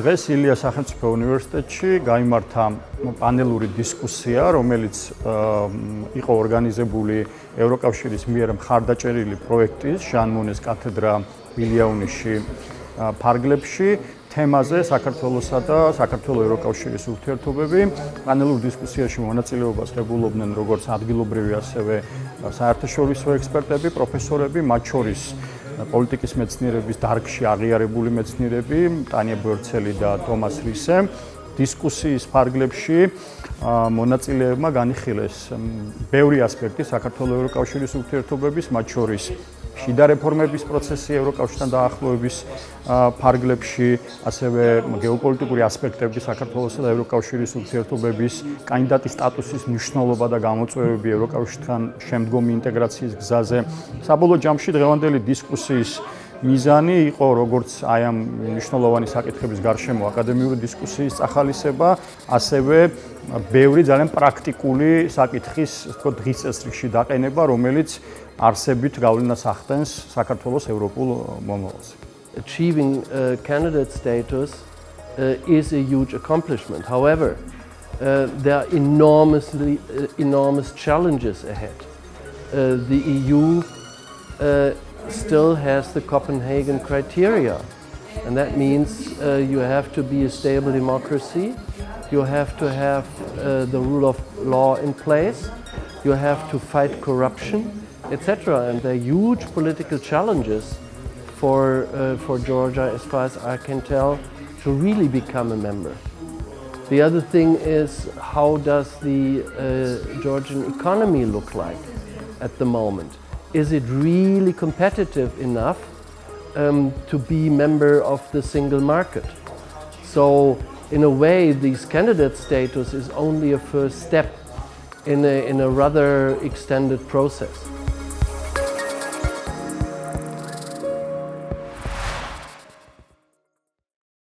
დღეს ილიას სახელმწიფო უნივერსიტეტში გაიმართა პანელური დისკუსია, რომელიც იყო ორგანიზებული ევროკავშირის მიერ მხარდაჭერილი პროექტის ჟან მონეს კათედრა ვილიაუნიში ფარგლებში თემაზე საქართველოსა და საქართველოს ევროკავშირის ურთიერთობები. პანელურ დისკუსიაში მონაწილეობას ღებულობდნენ როგორც ადგილობრივი, ასევე საერთაშორისო ექსპერტები, პროფესორები, მათ შორის პოლიტიკის მეცნიერების დარგში აღიარებული მეცნიერები, ტანია ბორცელი და თომას რისე. დისკუსიის ფარგლებში მონაწილეებმა განიხილეს ბევრი ასპექტი საქართველოს ევროკავშირის ურთიერთობების, მათ შორის შიდა რეფორმების პროცესი ევროკავშირთან დაახლოების ფარგლებში, ასევე გეოპოლიტიკური ასპექტები საქართველოსა და ევროკავშირის ურთიერთობების, კანდიდატის სტატუსის მნიშვნელობა და გამოწვევები ევროკავშირთან შემდგომი ინტეგრაციის გზაზე. საბოლოო ჯამში დღევანდელი დისკუსიის მიზანი იყო როგორც აი ამ მნიშვნელოვანი საკითხების გარშემო აკადემიური დისკუსიის წახალისება, ასევე ბევრი ძალიან პრაქტიკული საკითხის, თქო, დღის წესრიგში დაყენება, რომელიც არსებით გავლენას ახდენს საქართველოს ევროპულ მომავალზე. Achieving candidate status is a huge accomplishment. However, there are enormous challenges ahead. The EU still has the Copenhagen criteria, and that means you have to be a stable democracy, you have to have the rule of law in place, you have to fight corruption, etc. And there are huge political challenges for Georgia, as far as I can tell, to really become a member. The other thing is, how does the Georgian economy look like at the moment? Is it really competitive enough to be member of the single market? So, in a way, this candidate status is only a first step in a rather extended process.